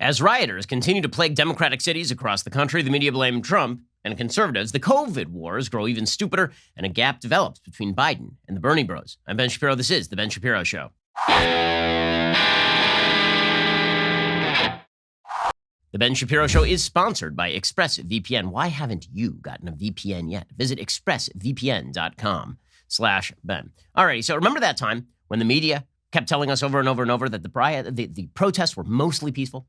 As rioters continue to plague Democratic cities across the country, the media blame Trump and conservatives. The COVID wars grow even stupider, and a gap develops between Biden and the Bernie bros. I'm Ben Shapiro. This is The Ben Shapiro Show. The Ben Shapiro Show is sponsored by ExpressVPN. Why haven't you gotten a VPN yet? Visit expressvpn.com/Ben. Alrighty, so remember that time when the media kept telling us over and over and over that the protests were mostly peaceful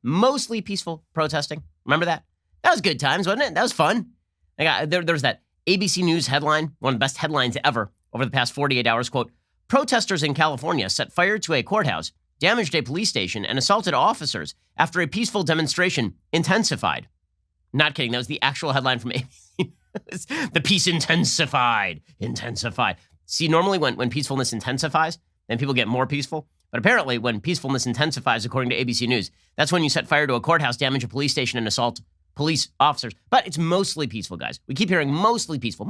protesting? Remember that? That was good times, wasn't it? That was fun. There's that ABC News headline, one of the best headlines ever over the past 48 hours, quote, protesters in California set fire to a courthouse, damaged a police station, and assaulted officers after a peaceful demonstration intensified. Not kidding. That was the actual headline from ABC. The peace intensified. See, normally when peacefulness intensifies, then people get more peaceful. But apparently when peacefulness intensifies, according to ABC News, that's when you set fire to a courthouse, damage a police station, and assault police officers. But it's mostly peaceful, guys. We keep hearing mostly peaceful.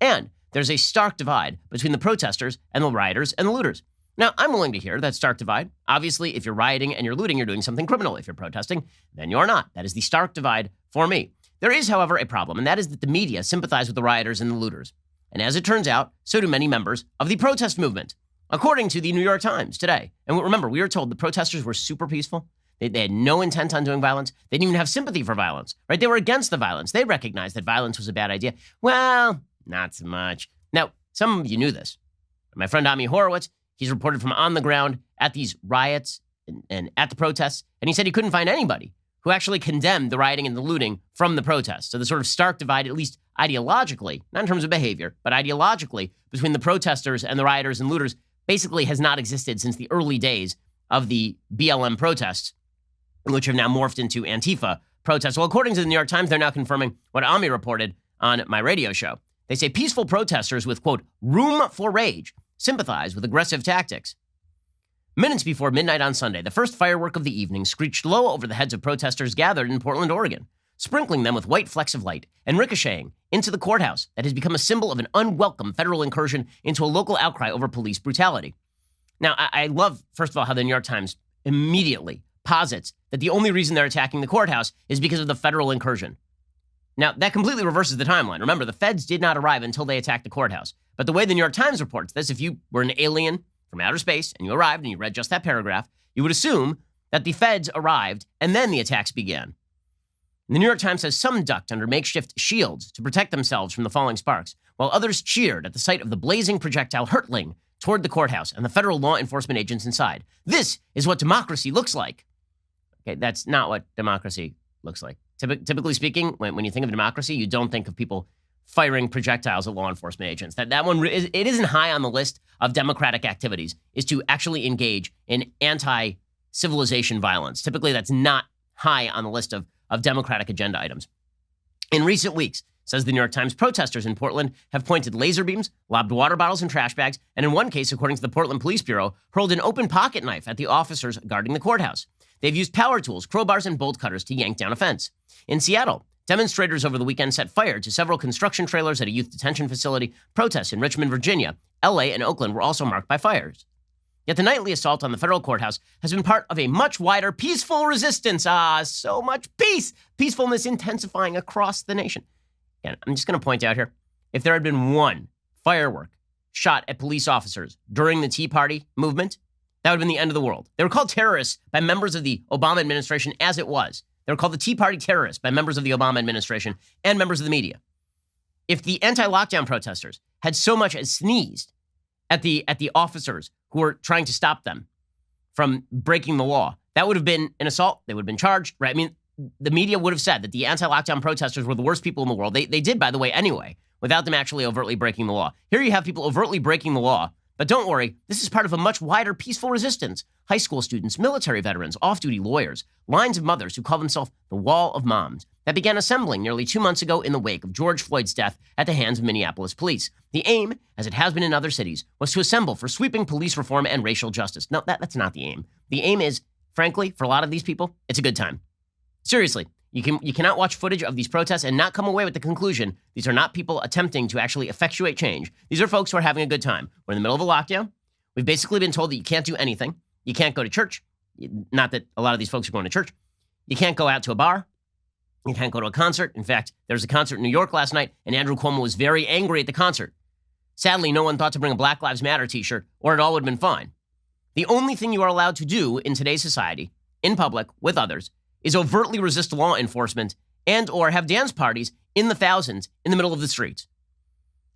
And there's a stark divide between the protesters and the rioters and the looters. Now, I'm willing to hear that stark divide. Obviously, if you're rioting and you're looting, you're doing something criminal. If you're protesting, then you're not. That is the stark divide for me. There is, however, a problem, and that is that the media sympathize with the rioters and the looters. And as it turns out, so do many members of the protest movement, according to the New York Times today. And remember, we were told the protesters were super peaceful. They had no intent on doing violence. They didn't even have sympathy for violence, right? They were against the violence. They recognized that violence was a bad idea. Well, not so much. Now, some of you knew this. My friend Ami Horowitz, he's reported from on the ground at these riots and at the protests, and he said he couldn't find anybody who actually condemned the rioting and the looting from the protests. So the sort of stark divide, at least ideologically, not in terms of behavior, but ideologically, between the protesters and the rioters and looters basically has not existed since the early days of the BLM protests, which have now morphed into Antifa protests. Well, according to the New York Times, they're now confirming what Ami reported on my radio show. They say peaceful protesters with, quote, room for rage sympathize with aggressive tactics. Minutes before midnight on Sunday, the first firework of the evening screeched low over the heads of protesters gathered in Portland, Oregon, sprinkling them with white flecks of light and ricocheting into the courthouse that has become a symbol of an unwelcome federal incursion into a local outcry over police brutality. Now, I love, first of all, how the New York Times immediately posits that the only reason they're attacking the courthouse is because of the federal incursion. Now, that completely reverses the timeline. Remember, the feds did not arrive until they attacked the courthouse. But the way the New York Times reports this, if you were an alien from outer space and you arrived and you read just that paragraph, you would assume that the feds arrived and then the attacks began. The New York Times says some ducked under makeshift shields to protect themselves from the falling sparks, while others cheered at the sight of the blazing projectile hurtling toward the courthouse and the federal law enforcement agents inside. This is what democracy looks like. Okay, that's not what democracy looks like. Typically speaking, when you think of democracy, you don't think of people firing projectiles at law enforcement agents. That one, it isn't high on the list of democratic activities, is to actually engage in anti-civilization violence. Typically, that's not high on the list of democratic agenda items. In recent weeks, says the New York Times, protesters in Portland have pointed laser beams, lobbed water bottles and trash bags, and in one case, according to the Portland Police Bureau, hurled an open pocket knife at the officers guarding the courthouse. They've used power tools, crowbars, and bolt cutters to yank down a fence. In Seattle, demonstrators over the weekend set fire to several construction trailers at a youth detention facility. Protests in Richmond, Virginia, LA, and Oakland were also marked by fires. Yet the nightly assault on the federal courthouse has been part of a much wider peaceful resistance. So much peace. Peacefulness intensifying across the nation. And I'm just going to point out here, if there had been one firework shot at police officers during the Tea Party movement, that would have been the end of the world. They were called terrorists by members of the Obama administration as it was. They were called the Tea Party terrorists by members of the Obama administration and members of the media. If the anti-lockdown protesters had so much as sneezed at the officers who were trying to stop them from breaking the law, that would have been an assault. They would have been charged, right? I mean, the media would have said that the anti-lockdown protesters were the worst people in the world. They did, by the way, anyway, without them actually overtly breaking the law. Here you have people overtly breaking the law. But don't worry, this is part of a much wider peaceful resistance. High school students, military veterans, off-duty lawyers, lines of mothers who call themselves the Wall of Moms that began assembling nearly 2 months ago in the wake of George Floyd's death at the hands of Minneapolis police. The aim, as it has been in other cities, was to assemble for sweeping police reform and racial justice. No, that's not the aim. The aim is, frankly, for a lot of these people, it's a good time. Seriously, you cannot watch footage of these protests and not come away with the conclusion these are not people attempting to actually effectuate change. These are folks who are having a good time. We're in the middle of a lockdown. We've basically been told that you can't do anything. You can't go to church. Not that a lot of these folks are going to church. You can't go out to a bar. You can't go to a concert. In fact, there was a concert in New York last night, and Andrew Cuomo was very angry at the concert. Sadly, no one thought to bring a Black Lives Matter t-shirt, or it all would have been fine. The only thing you are allowed to do in today's society, in public, with others, is overtly resist law enforcement and or have dance parties in the thousands in the middle of the streets.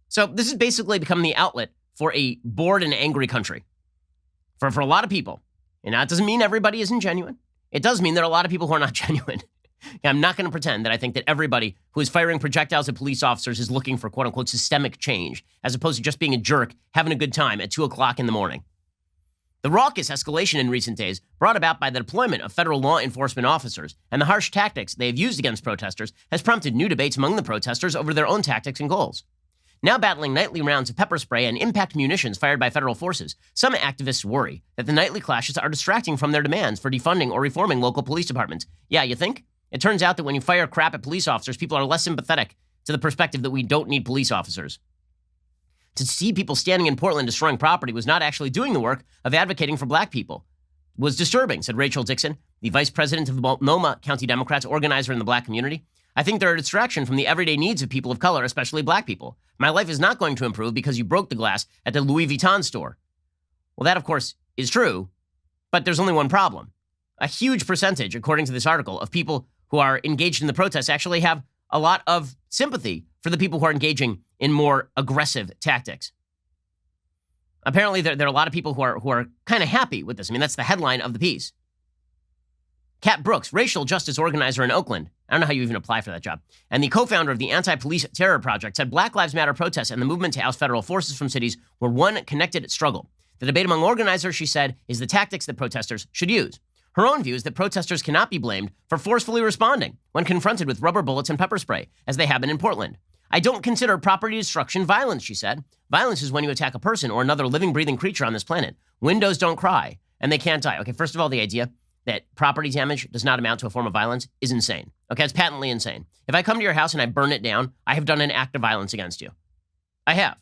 So this has basically become the outlet for a bored and angry country. For a lot of people. And that doesn't mean everybody isn't genuine. It does mean there are a lot of people who are not genuine. I'm not going to pretend that I think that everybody who is firing projectiles at police officers is looking for quote-unquote systemic change, as opposed to just being a jerk, having a good time at 2 o'clock in the morning. The raucous escalation in recent days, brought about by the deployment of federal law enforcement officers and the harsh tactics they have used against protesters, has prompted new debates among the protesters over their own tactics and goals. Now battling nightly rounds of pepper spray and impact munitions fired by federal forces, some activists worry that the nightly clashes are distracting from their demands for defunding or reforming local police departments. Yeah, you think? It turns out that when you fire crap at police officers, people are less sympathetic to the perspective that we don't need police officers. To see people standing in Portland destroying property was not actually doing the work of advocating for black people. It was disturbing, said Rachel Dixon, the vice president of the Multnomah County Democrats, organizer in the black community. I think they're a distraction from the everyday needs of people of color, especially black people. My life is not going to improve because you broke the glass at the Louis Vuitton store. Well, that, of course, is true, but there's only one problem. A huge percentage, according to this article, of people who are engaged in the protests actually have a lot of sympathy for the people who are engaging in more aggressive tactics. Apparently, there are a lot of people who are kind of happy with this. I mean, that's the headline of the piece. Kat Brooks, racial justice organizer in Oakland. I don't know how you even apply for that job. And the co-founder of the Anti-Police Terror Project said Black Lives Matter protests and the movement to oust federal forces from cities were one connected struggle. The debate among organizers, she said, is the tactics that protesters should use. Her own view is that protesters cannot be blamed for forcefully responding when confronted with rubber bullets and pepper spray, as they have been in Portland. I don't consider property destruction violence, she said. Violence is when you attack a person or another living, breathing creature on this planet. Windows don't cry, and they can't die. Okay, first of all, the idea that property damage does not amount to a form of violence is insane. Okay, it's patently insane. If I come to your house and I burn it down, I have done an act of violence against you. I have.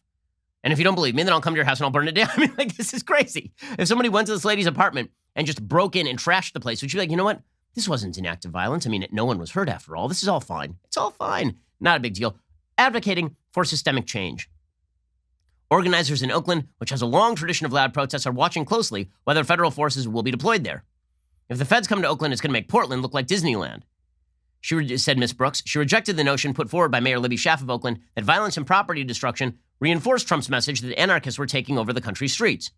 And if you don't believe me, then I'll come to your house and I'll burn it down. I mean, like, this is crazy. If somebody went to this lady's apartment and just broke in and trashed the place, would you be like, you know what? This wasn't an act of violence. I mean, no one was hurt after all. This is all fine. It's all fine. Not a big deal. Advocating for systemic change. Organizers in Oakland, which has a long tradition of loud protests, are watching closely whether federal forces will be deployed there. If the feds come to Oakland, it's going to make Portland look like Disneyland. Said Ms. Brooks. She rejected the notion put forward by Mayor Libby Schaaf of Oakland that violence and property destruction reinforced Trump's message that anarchists were taking over the country's streets.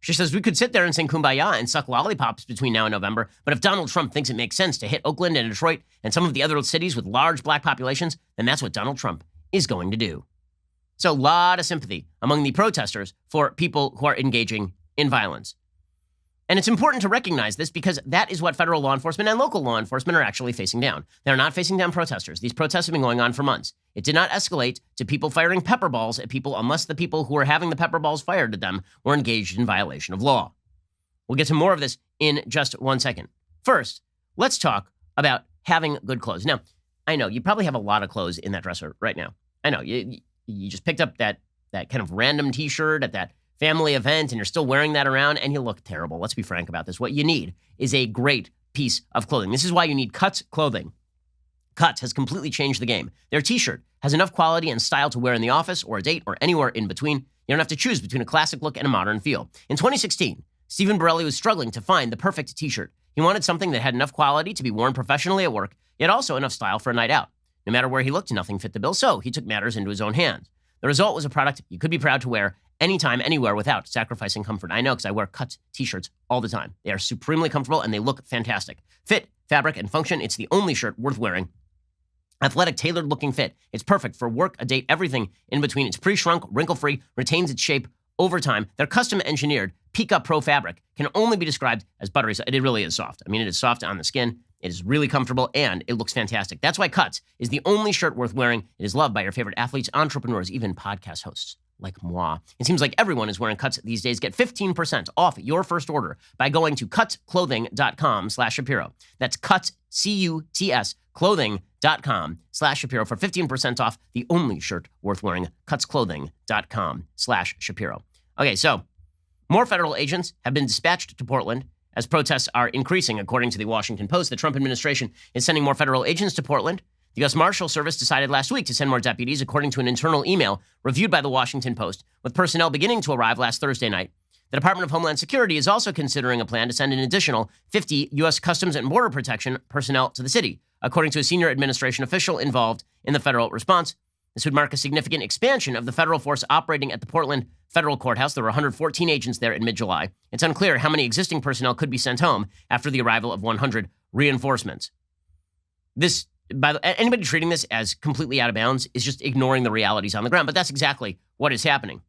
She says, we could sit there and sing Kumbaya and suck lollipops between now and November, but if Donald Trump thinks it makes sense to hit Oakland and Detroit and some of the other cities with large black populations, then that's what Donald Trump is going to do. So a lot of sympathy among the protesters for people who are engaging in violence. And it's important to recognize this because that is what federal law enforcement and local law enforcement are actually facing down. They're not facing down protesters. These protests have been going on for months. It did not escalate to people firing pepper balls at people unless the people who were having the pepper balls fired at them were engaged in violation of law. We'll get to more of this in just 1 second. First, let's talk about having good clothes. Now, I know you probably have a lot of clothes in that dresser right now. I know you just picked up that kind of random t-shirt at that family event and you're still wearing that around and you look terrible. Let's be frank about this. What you need is a great piece of clothing. This is why you need Cuts clothing. Cuts has completely changed the game. Their t-shirt has enough quality and style to wear in the office or a date or anywhere in between. You don't have to choose between a classic look and a modern feel. In 2016, Stephen Borelli was struggling to find the perfect t-shirt. He wanted something that had enough quality to be worn professionally at work, yet also enough style for a night out. No matter where he looked, nothing fit the bill, so he took matters into his own hands. The result was a product you could be proud to wear anytime, anywhere without sacrificing comfort. I know because I wear Cuts t-shirts all the time. They are supremely comfortable and they look fantastic. Fit, fabric, and function, it's the only shirt worth wearing. Athletic, tailored-looking fit. It's perfect for work, a date, everything in between. It's pre-shrunk, wrinkle-free, retains its shape over time. Their custom-engineered Pika Pro fabric can only be described as buttery soft. It really is soft. I mean, it is soft on the skin. It is really comfortable, and it looks fantastic. That's why Cuts is the only shirt worth wearing. It is loved by your favorite athletes, entrepreneurs, even podcast hosts like moi. It seems like everyone is wearing Cuts these days. Get 15% off your first order by going to cutsclothing.com/Shapiro. That's Cuts, C-U-T-S, clothing.com/Shapiro for 15% off the only shirt worth wearing. Cutsclothing.com/Shapiro. Okay, so more federal agents have been dispatched to Portland as protests are increasing. According to the Washington Post, the Trump administration is sending more federal agents to Portland. The U.S. Marshal Service decided last week to send more deputies, according to an internal email reviewed by the Washington Post, with personnel beginning to arrive last Thursday night. The Department of Homeland Security is also considering a plan to send an additional 50 U.S. Customs and Border Protection personnel to the city, according to a senior administration official involved in the federal response. This would mark a significant expansion of the federal force operating at the Portland Federal Courthouse. There were 114 agents there in mid-July. It's unclear how many existing personnel could be sent home after the arrival of 100 reinforcements. Anybody treating this as completely out of bounds is just ignoring the realities on the ground, but that's exactly what is happening.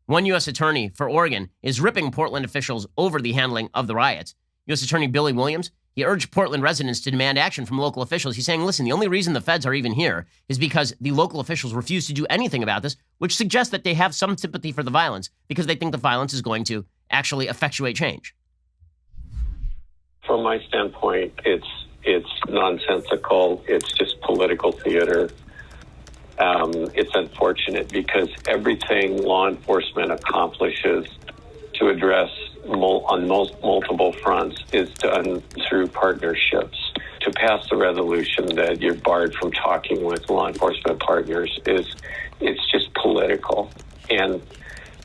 One U.S. attorney for Oregon is ripping Portland officials over the handling of the riots. U.S. Attorney Billy Williams, he urged Portland residents to demand action from local officials. He's saying, listen, the only reason the feds are even here is because the local officials refuse to do anything about this, which suggests that they have some sympathy for the violence because they think the violence is going to actually effectuate change. From my standpoint, it's nonsensical. It's just political theater. It's unfortunate because everything law enforcement accomplishes to address on multiple fronts is done through partnerships. To pass the resolution that you're barred from talking with law enforcement partners it's just political, and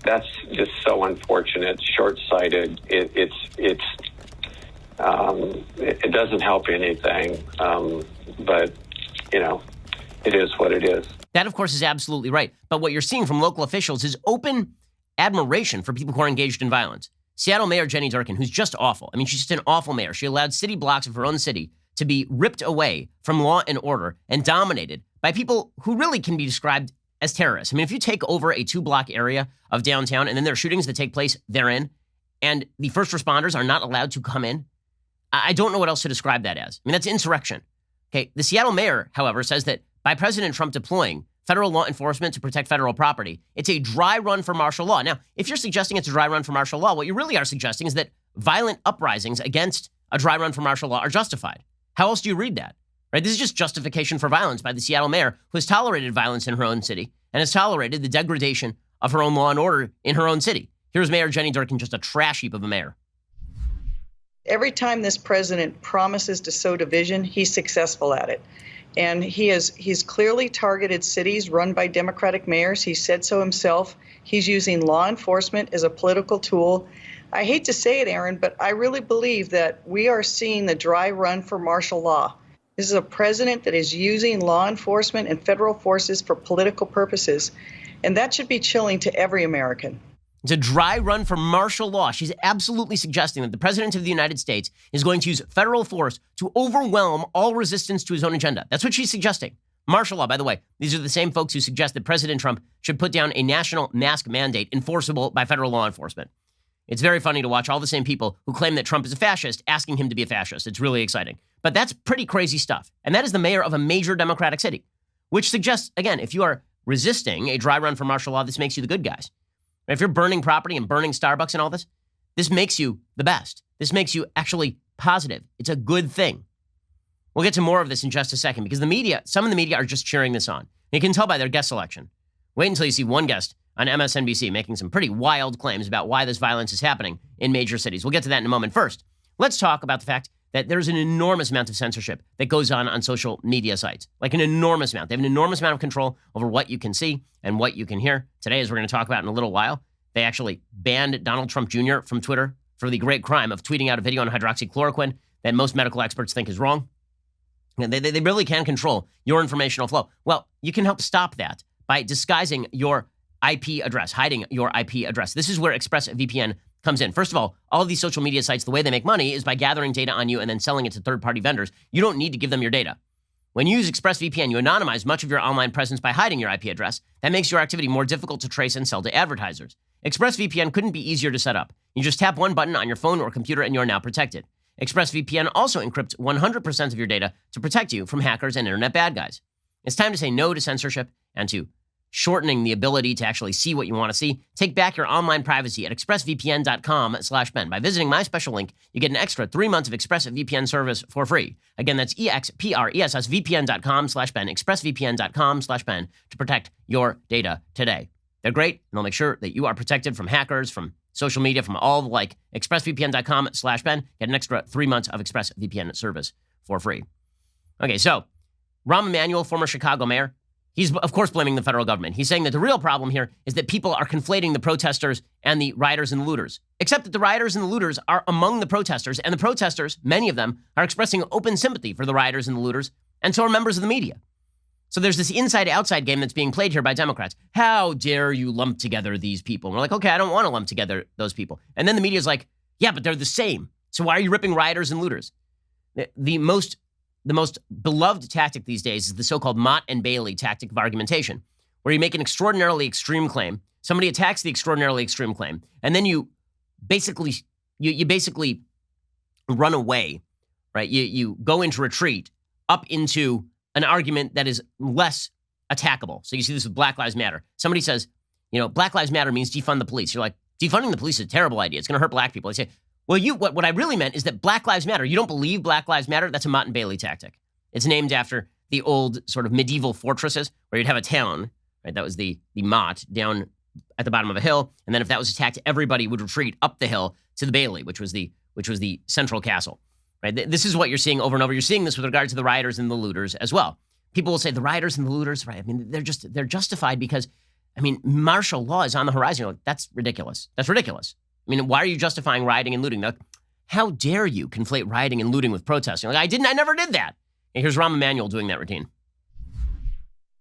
that's just so unfortunate, short-sighted. It doesn't help anything, but it is what it is. That, of course, is absolutely right. But what you're seeing from local officials is open admiration for people who are engaged in violence. Seattle Mayor Jenny Durkan, who's just awful. I mean, she's just an awful mayor. She allowed city blocks of her own city to be ripped away from law and order and dominated by people who really can be described as terrorists. I mean, if you take over a 2-block area of downtown and then there are shootings that take place therein, and the first responders are not allowed to come in, I don't know what else to describe that as. I mean, that's insurrection. Okay, the Seattle mayor, however, says that by President Trump deploying federal law enforcement to protect federal property, it's a dry run for martial law. Now, if you're suggesting it's a dry run for martial law, what you really are suggesting is that violent uprisings against a dry run for martial law are justified. How else do you read that? Right? This is just justification for violence by the Seattle mayor, who has tolerated violence in her own city and has tolerated the degradation of her own law and order in her own city. Here's Mayor Jenny Durkan, just a trash heap of a mayor. Every time this president promises to sow division, he's successful at it. And he's clearly targeted cities run by Democratic mayors. He said so himself. He's using law enforcement as a political tool. I hate to say it, Aaron, but I really believe that we are seeing the dry run for martial law. This is a president that is using law enforcement and federal forces for political purposes, and that should be chilling to every American. It's a dry run for martial law. She's absolutely suggesting that the president of the United States is going to use federal force to overwhelm all resistance to his own agenda. That's what she's suggesting. Martial law, by the way, these are the same folks who suggest that President Trump should put down a national mask mandate enforceable by federal law enforcement. It's very funny to watch all the same people who claim that Trump is a fascist asking him to be a fascist. It's really exciting. But that's pretty crazy stuff. And that is the mayor of a major Democratic city, which suggests, again, if you are resisting a dry run for martial law, this makes you the good guys. If you're burning property and burning Starbucks and all this, this makes you the best. This makes you actually positive. It's a good thing. We'll get to more of this in just a second because the media, some of the media are just cheering this on. You can tell by their guest selection. Wait until you see one guest on MSNBC making some pretty wild claims about why this violence is happening in major cities. We'll get to that in a moment. First, let's talk about the fact that there's an enormous amount of censorship that goes on social media sites, like an enormous amount. They have an enormous amount of control over what you can see and what you can hear. Today, as we're going to talk about in a little while, they actually banned Donald Trump Jr. from Twitter for the great crime of tweeting out a video on hydroxychloroquine that most medical experts think is wrong. And they really can control your informational flow. Well, you can help stop that by disguising your IP address, hiding your IP address. This is where ExpressVPN comes in. First of all of these social media sites, the way they make money is by gathering data on you and then selling it to third-party vendors. You don't need to give them your data. When you use ExpressVPN, you anonymize much of your online presence by hiding your IP address. That makes your activity more difficult to trace and sell to advertisers. ExpressVPN couldn't be easier to set up. You just tap one button on your phone or computer and you're now protected. ExpressVPN also encrypts 100% of your data to protect you from hackers and internet bad guys. It's time to say no to censorship and to shortening the ability to actually see what you want to see. Take back your online privacy at expressvpn.com/Ben. By visiting my special link, you get an extra 3 months of ExpressVPN service for free. Again, that's expressvpn.com/Ben, expressvpn.com/Ben to protect your data today. They're great, and they'll make sure that you are protected from hackers, from social media from all like expressvpn.com/Ben. Get an extra 3 months of ExpressVPN service for free. Okay, so Rahm Emanuel, former Chicago mayor, he's, of course, blaming the federal government. He's saying that the real problem here is that people are conflating the protesters and the rioters and the looters, except that the rioters and the looters are among the protesters, and the protesters, many of them, are expressing open sympathy for the rioters and the looters, and so are members of the media. So there's this inside-outside game that's being played here by Democrats. How dare you lump together these people? And we're like, okay, I don't want to lump together those people. And then the media's like, yeah, but they're the same. So why are you ripping rioters and looters? The most beloved tactic these days is the so-called Mott and Bailey tactic of argumentation, where you make an extraordinarily extreme claim, somebody attacks the extraordinarily extreme claim, and then you basically run away, right? You go into retreat up into an argument that is less attackable. So you see this with Black Lives Matter. Somebody says, Black Lives Matter means defund the police. You're like, defunding the police is a terrible idea. It's going to hurt black people. I say, well, what I really meant is that Black Lives Matter. You don't believe Black Lives Matter? That's a Mott and Bailey tactic. It's named after the old sort of medieval fortresses where you'd have a town, right? That was the Mott down at the bottom of a hill. And then if that was attacked, everybody would retreat up the hill to the Bailey, which was the central castle, right? This is what you're seeing over and over. You're seeing this with regard to the rioters and the looters as well. People will say the rioters and the looters, right? I mean, they're justified because, martial law is on the horizon. You're like, that's ridiculous. That's ridiculous. I mean, why are you justifying rioting and looting? Like, how dare you conflate rioting and looting with protesting? Like, I never did that. And here's Rahm Emanuel doing that routine.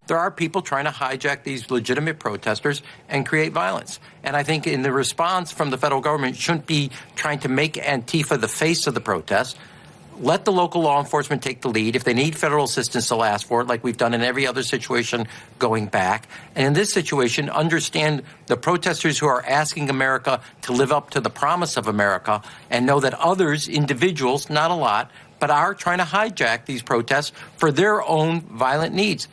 There are people trying to hijack these legitimate protesters and create violence. And I think in the response from the federal government shouldn't be trying to make Antifa the face of the protest. Let the local law enforcement take the lead. If they need federal assistance, they'll ask for it, like we've done in every other situation going back. And in this situation, understand the protesters who are asking America to live up to the promise of America and know that others, individuals, not a lot, but are trying to hijack these protests for their own violent needs.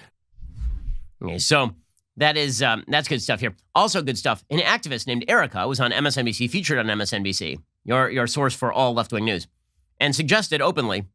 Okay, so that's good stuff here. Also good stuff. An activist named Erica was on MSNBC, featured on MSNBC, your source for all left-wing news, and suggested openly,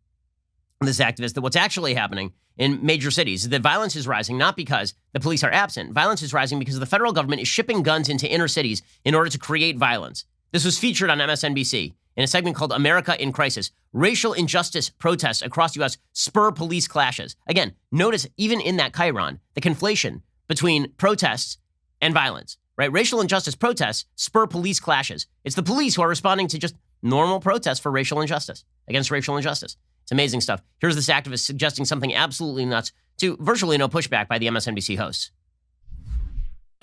this activist, that what's actually happening in major cities is that violence is rising not because the police are absent. Violence is rising because the federal government is shipping guns into inner cities in order to create violence. This was featured on MSNBC in a segment called America in Crisis. Racial injustice protests across the U.S. spur police clashes. Again, notice even in that chyron, the conflation between protests and violence, right? Racial injustice protests spur police clashes. It's the police who are responding to just normal protests for racial injustice, against racial injustice. It's amazing stuff. Here's this activist suggesting something absolutely nuts to virtually no pushback by the MSNBC hosts.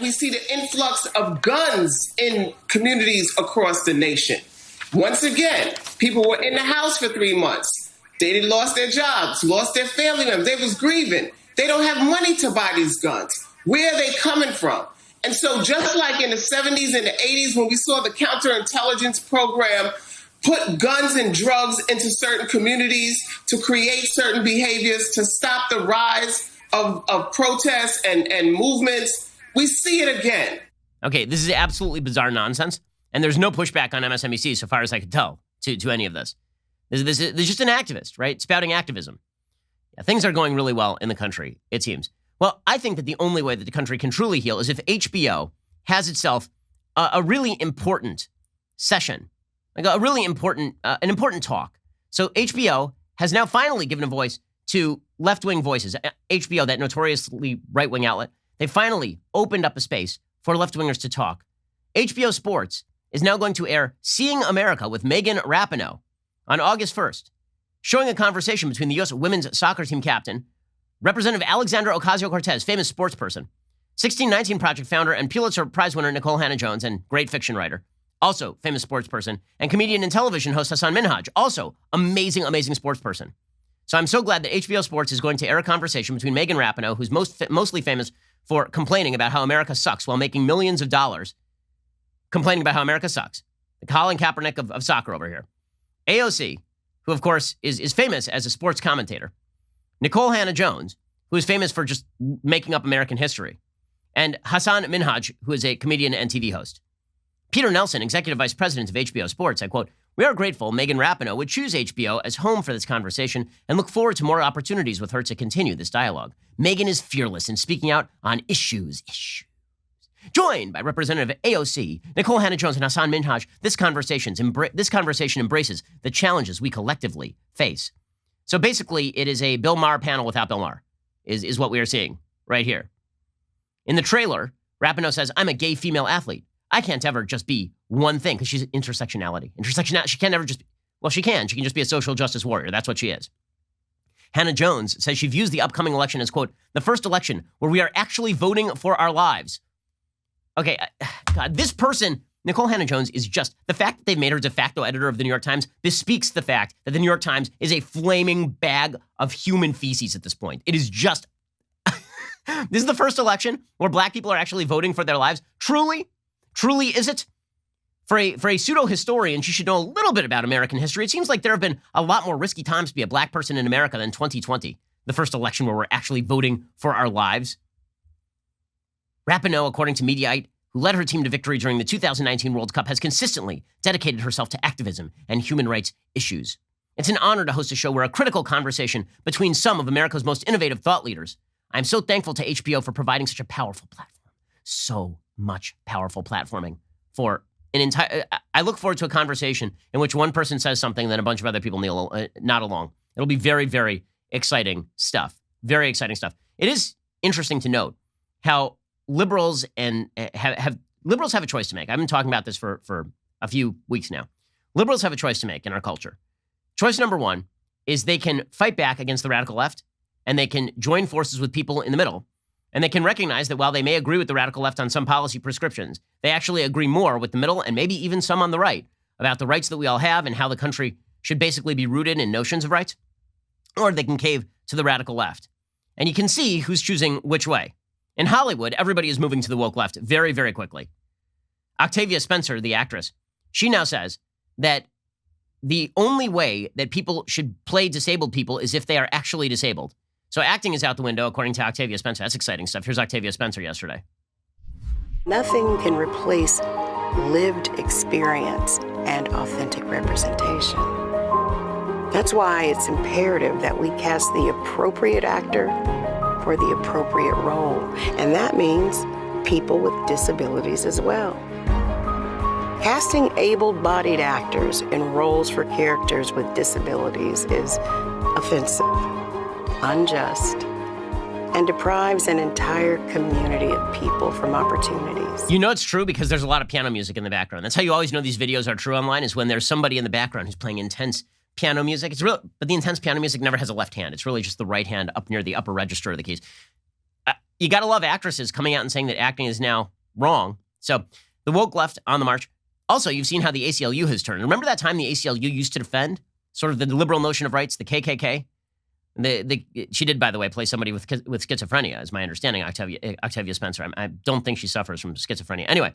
We see the influx of guns in communities across the nation. Once again, people were in the house for 3 months. They lost their jobs, lost their family members. They was grieving. They don't have money to buy these guns. Where are they coming from? And so just like in the 70s and the 80s when we saw the counterintelligence program put guns and drugs into certain communities to create certain behaviors, to stop the rise of protests and movements, we see it again. Okay, this is absolutely bizarre nonsense. And there's no pushback on MSNBC, so far as I could tell, to any of this. There's just an activist, right? Spouting activism. Yeah, things are going really well in the country, it seems. Well, I think that the only way that the country can truly heal is if HBO has itself a really important session, like a really important, an important talk. So HBO has now finally given a voice to left-wing voices. HBO, that notoriously right-wing outlet, they finally opened up a space for left-wingers to talk. HBO Sports is now going to air Seeing America with Megan Rapinoe on August 1st, showing a conversation between the U.S. women's soccer team captain, Representative Alexandra Ocasio-Cortez, famous sports person, 1619 Project founder and Pulitzer Prize winner Nicole Hannah-Jones, and great fiction writer, also famous sports person, and comedian and television host Hassan Minhaj, also amazing, amazing sports person. So I'm so glad that HBO Sports is going to air a conversation between Megan Rapinoe, who's mostly famous for complaining about how America sucks while making millions of dollars, complaining about how America sucks. The Colin Kaepernick of soccer over here. AOC, who of course is famous as a sports commentator. Nicole Hannah-Jones, who is famous for just making up American history. And Hassan Minhaj, who is a comedian and TV host. Peter Nelson, executive vice president of HBO Sports, I quote, "We are grateful Megan Rapinoe would choose HBO as home for this conversation and look forward to more opportunities with her to continue this dialogue. Megan is fearless in speaking out on issues. Joined by Representative AOC, Nicole Hannah-Jones, and Hassan Minhaj, this conversation embraces the challenges we collectively face. So basically, it is a Bill Maher panel without Bill Maher, is what we are seeing right here. In the trailer, Rapinoe says, I'm a gay female athlete. I can't ever just be one thing, because she's intersectionality. She can't ever just, well, she can just be a social justice warrior. That's what she is. Hannah-Jones says she views the upcoming election as, quote, the first election where we are actually voting for our lives. Okay, God, this person, Nicole Hannah-Jones, is just, the fact that they've made her de facto editor of the New York Times bespeaks the fact that the New York Times is a flaming bag of human feces at this point. It is just, this is the first election where black people are actually voting for their lives. Truly is it? For a pseudo-historian, she should know a little bit about American history. It seems like there have been a lot more risky times to be a black person in America than 2020, the first election where we're actually voting for our lives. Rapinoe, according to Mediaite, who led her team to victory during the 2019 World Cup, has consistently dedicated herself to activism and human rights issues. It's an honor to host a show where a critical conversation between some of America's most innovative thought leaders. I'm so thankful to HBO for providing such a powerful platform. So much powerful platforming for an entire. I look forward to a conversation in which one person says something, then a bunch of other people nod along. It'll be very, very exciting stuff. Very exciting stuff. It is interesting to note how liberals have a choice to make. I've been talking about this for a few weeks now. Liberals have a choice to make in our culture. Choice number one is they can fight back against the radical left, and they can join forces with people in the middle. And they can recognize that while they may agree with the radical left on some policy prescriptions, they actually agree more with the middle and maybe even some on the right about the rights that we all have and how the country should basically be rooted in notions of rights. Or they can cave to the radical left. And you can see who's choosing which way. In Hollywood, everybody is moving to the woke left very, very quickly. Octavia Spencer, the actress, she now says that the only way that people should play disabled people is if they are actually disabled. So acting is out the window, according to Octavia Spencer. That's exciting stuff. Here's Octavia Spencer yesterday. Nothing can replace lived experience and authentic representation. That's why it's imperative that we cast the appropriate actor for the appropriate role. And that means people with disabilities as well. Casting able-bodied actors in roles for characters with disabilities is offensive, unjust, and deprives an entire community of people from opportunities. You know it's true because there's a lot of piano music in the background. That's how you always know these videos are true online, is when there's somebody in the background who's playing intense piano music. It's real, but the intense piano music never has a left hand. It's really just the right hand up near the upper register of the keys. You got to love actresses coming out and saying that acting is now wrong. So the woke left on the march. Also, you've seen how the ACLU has turned. Remember that time the ACLU used to defend sort of the liberal notion of rights, the KKK? She did, by the way, play somebody with schizophrenia, is my understanding, Octavia Spencer. I don't think she suffers from schizophrenia. Anyway,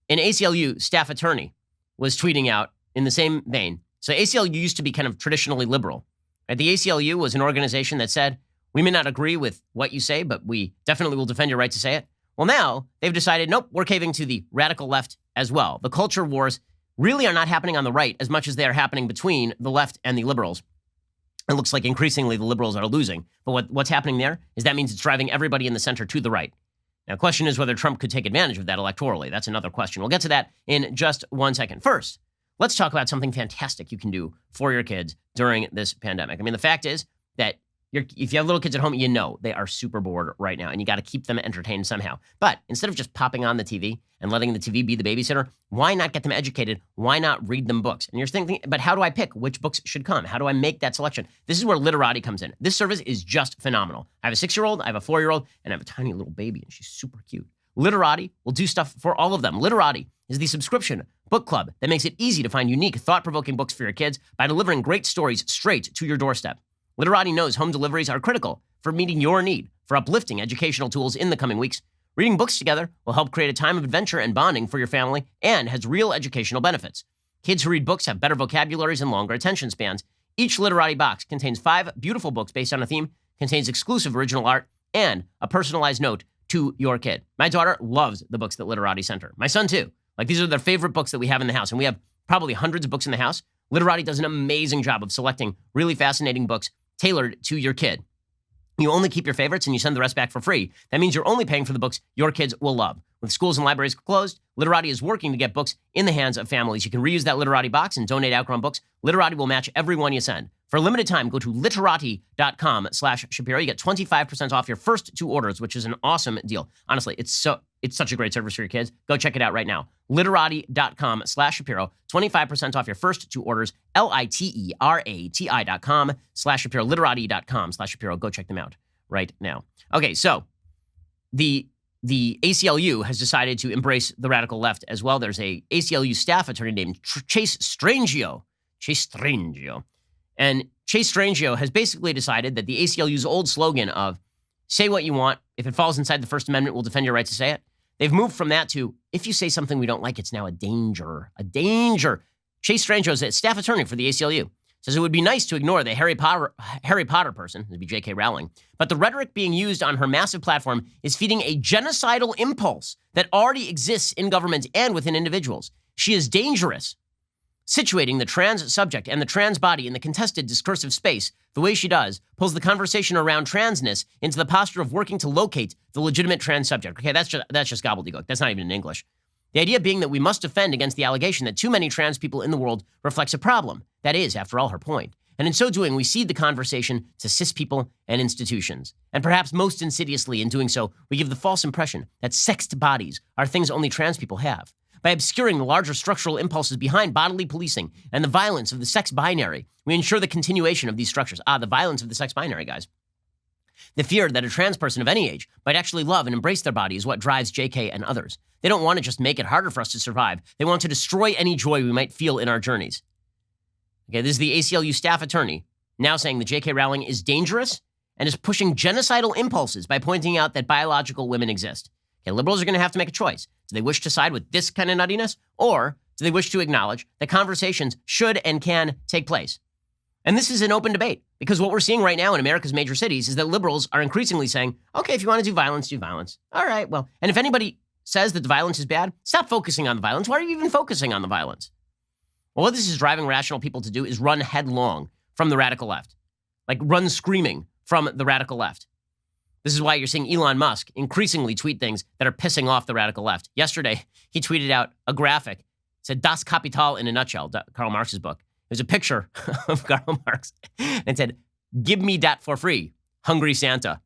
an ACLU staff attorney was tweeting out in the same vein. So ACLU used to be kind of traditionally liberal. Right? The ACLU was an organization that said, we may not agree with what you say, but we definitely will defend your right to say it. Well, now they've decided, nope, we're caving to the radical left as well. The culture wars really are not happening on the right as much as they are happening between the left and the liberals. It looks like increasingly the liberals are losing. But what's happening there is that means it's driving everybody in the center to the right. Now, the question is whether Trump could take advantage of that electorally. That's another question. We'll get to that in just 1 second. First, let's talk about something fantastic you can do for your kids during this pandemic. I mean, the fact is that if you have little kids at home, you know they are super bored right now, and you got to keep them entertained somehow. But instead of just popping on the TV and letting the TV be the babysitter, why not get them educated? Why not read them books? And you're thinking, but how do I pick which books should come? How do I make that selection? This is where Literati comes in. This service is just phenomenal. I have a 6-year-old, I have a 4-year-old, and I have a tiny little baby, and she's super cute. Literati will do stuff for all of them. Literati is the subscription book club that makes it easy to find unique, thought-provoking books for your kids by delivering great stories straight to your doorstep. Literati knows home deliveries are critical for meeting your need for uplifting educational tools in the coming weeks. Reading books together will help create a time of adventure and bonding for your family and has real educational benefits. Kids who read books have better vocabularies and longer attention spans. Each Literati box contains 5 beautiful books based on a theme, contains exclusive original art, and a personalized note to your kid. My daughter loves the books that Literati sent her. My son, too. Like, these are their favorite books that we have in the house, and we have probably hundreds of books in the house. Literati does an amazing job of selecting really fascinating books tailored to your kid. You only keep your favorites and you send the rest back for free. That means you're only paying for the books your kids will love. With schools and libraries closed, Literati is working to get books in the hands of families. You can reuse that Literati box and donate outgrown books. Literati will match every one you send. For a limited time, go to literati.com/Shapiro. You get 25% off your first 2 orders, which is an awesome deal. Honestly, it's such a great service for your kids. Go check it out right now. Literati.com/Shapiro. 25% off your first 2 orders. LITERATI.com/Shapiro. Literati.com/Shapiro. Go check them out right now. Okay, so the ACLU has decided to embrace the radical left as well. There's a ACLU staff attorney named Chase Strangio. And Chase Strangio has basically decided that the ACLU's old slogan of say what you want, if it falls inside the First Amendment, we'll defend your right to say it. They've moved from that to if you say something we don't like, it's now a danger. A danger. Chase Strangio is a staff attorney for the ACLU. Says it would be nice to ignore the Harry Potter person, it'd be J.K. Rowling, but the rhetoric being used on her massive platform is feeding a genocidal impulse that already exists in government and within individuals. She is dangerous. Situating the trans subject and the trans body in the contested discursive space the way she does pulls the conversation around transness into the posture of working to locate the legitimate trans subject. Okay, that's just gobbledygook. That's not even in English. The idea being that we must defend against the allegation that too many trans people in the world reflects a problem. That is, after all, her point. And in so doing, we cede the conversation to cis people and institutions. And perhaps most insidiously in doing so, we give the false impression that sexed bodies are things only trans people have. By obscuring the larger structural impulses behind bodily policing and the violence of the sex binary, we ensure the continuation of these structures. The violence of the sex binary, guys. The fear that a trans person of any age might actually love and embrace their body is what drives JK and others. They don't want to just make it harder for us to survive. They want to destroy any joy we might feel in our journeys. Okay, this is the ACLU staff attorney now saying that J.K. Rowling is dangerous and is pushing genocidal impulses by pointing out that biological women exist. Okay, liberals are going to have to make a choice. Do they wish to side with this kind of nuttiness, or do they wish to acknowledge that conversations should and can take place? And this is an open debate, because what we're seeing right now in America's major cities is that liberals are increasingly saying, okay, if you want to do violence, do violence. All right, well, and if anybody says that the violence is bad, stop focusing on the violence. Why are you even focusing on the violence? Well, what this is driving rational people to do is run headlong from the radical left, like run screaming from the radical left. This is why you're seeing Elon Musk increasingly tweet things that are pissing off the radical left. Yesterday, he tweeted out a graphic. It said, Das Kapital in a nutshell, Karl Marx's book. There's a picture of Karl Marx and it said, give me that for free, hungry Santa.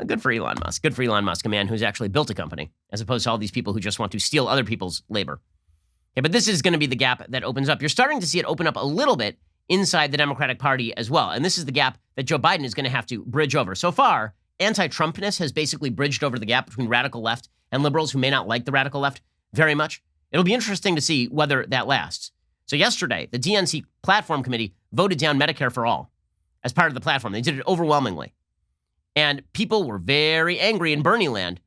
Good for Elon Musk. Good for Elon Musk, a man who's actually built a company, as opposed to all these people who just want to steal other people's labor. Okay, but this is going to be the gap that opens up. You're starting to see it open up a little bit inside the Democratic Party as well. And this is the gap that Joe Biden is going to have to bridge over. So far, anti-Trumpness has basically bridged over the gap between radical left and liberals who may not like the radical left very much. It'll be interesting to see whether that lasts. So yesterday, the DNC Platform Committee voted down Medicare for All as part of the platform. They did it overwhelmingly. And people were very angry in Bernie land.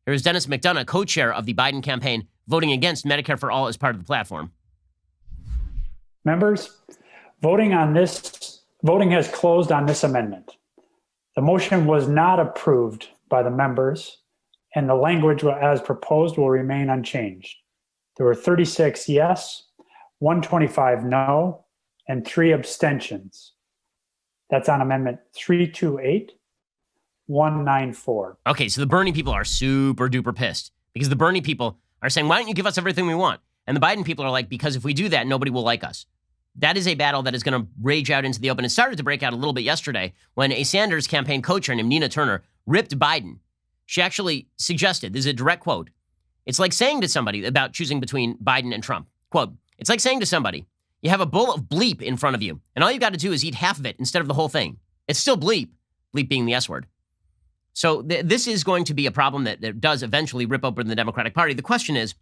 Here's Dennis McDonough, co-chair of the Biden campaign, voting against Medicare for All as part of the platform. Members, voting has closed on this amendment. The motion was not approved by the members, and the language as proposed will remain unchanged. There were 36 yes, 125 no, and 3 abstentions. That's on Amendment 328-194. Okay, so the Bernie people are super duper pissed because the Bernie people are saying, why don't you give us everything we want? And the Biden people are like, because if we do that, nobody will like us. That is a battle that is going to rage out into the open. It started to break out a little bit yesterday when a Sanders campaign co-chair named Nina Turner ripped Biden. She actually suggested, this is a direct quote, it's like saying to somebody about choosing between Biden and Trump, quote, it's like saying to somebody, you have a bowl of bleep in front of you, and all you've got to do is eat half of it instead of the whole thing. It's still bleep, bleep being the S word. So this is going to be a problem that does eventually rip open the Democratic Party. The question is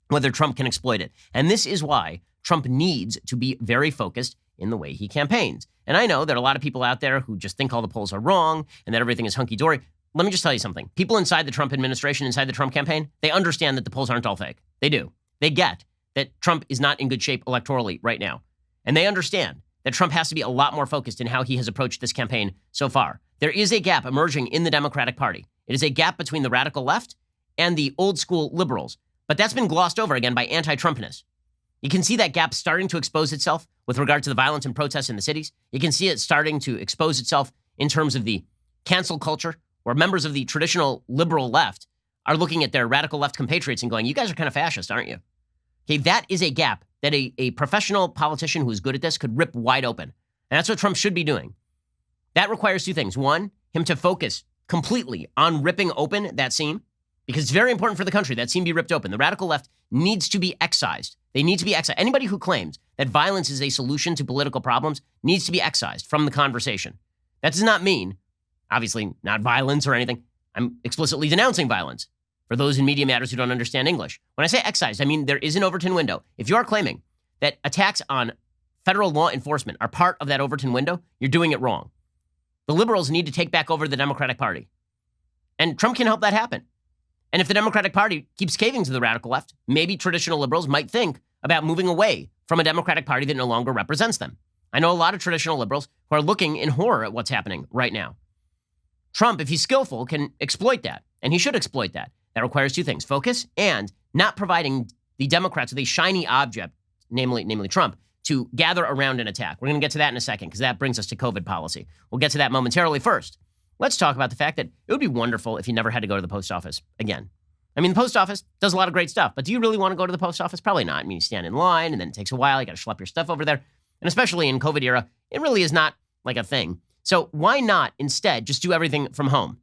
whether Trump can exploit it. And this is why Trump needs to be very focused in the way he campaigns. And I know there are a lot of people out there who just think all the polls are wrong and that everything is hunky-dory. Let me just tell you something. People inside the Trump administration, inside the Trump campaign, they understand that the polls aren't all fake. They do. They get that Trump is not in good shape electorally right now. And they understand that Trump has to be a lot more focused in how he has approached this campaign so far. There is a gap emerging in the Democratic Party. It is a gap between the radical left and the old school liberals. But that's been glossed over again by anti-Trumpness. You can see that gap starting to expose itself with regard to the violence and protests in the cities. You can see it starting to expose itself in terms of the cancel culture, where members of the traditional liberal left are looking at their radical left compatriots and going, you guys are kind of fascist, aren't you? Okay, that is a gap that a professional politician who's good at this could rip wide open. And that's what Trump should be doing. That requires two things. One, him to focus completely on ripping open that seam, because it's very important for the country that seam be ripped open. The radical left needs to be excised. They need to be excised. Anybody who claims that violence is a solution to political problems needs to be excised from the conversation. That does not mean, obviously, not violence or anything. I'm explicitly denouncing violence for those in Media Matters who don't understand English. When I say excised, I mean there is an Overton window. If you are claiming that attacks on federal law enforcement are part of that Overton window, you're doing it wrong. The liberals need to take back over the Democratic Party. And Trump can help that happen. And if the Democratic Party keeps caving to the radical left, maybe traditional liberals might think about moving away from a Democratic Party that no longer represents them. I know a lot of traditional liberals who are looking in horror at what's happening right now. Trump, if he's skillful, can exploit that, and he should exploit that. That requires two things: focus and not providing the Democrats with a shiny object, namely Trump, to gather around an attack. We're going to get to that in a second because that brings us to COVID policy. We'll get to that momentarily. First, let's talk about the fact that it would be wonderful if you never had to go to the post office again. I mean, the post office does a lot of great stuff, but do you really want to go to the post office? Probably not. I mean, you stand in line, and then it takes a while. You got to schlep your stuff over there. And especially in COVID era, it really is not like a thing. So why not instead just do everything from home?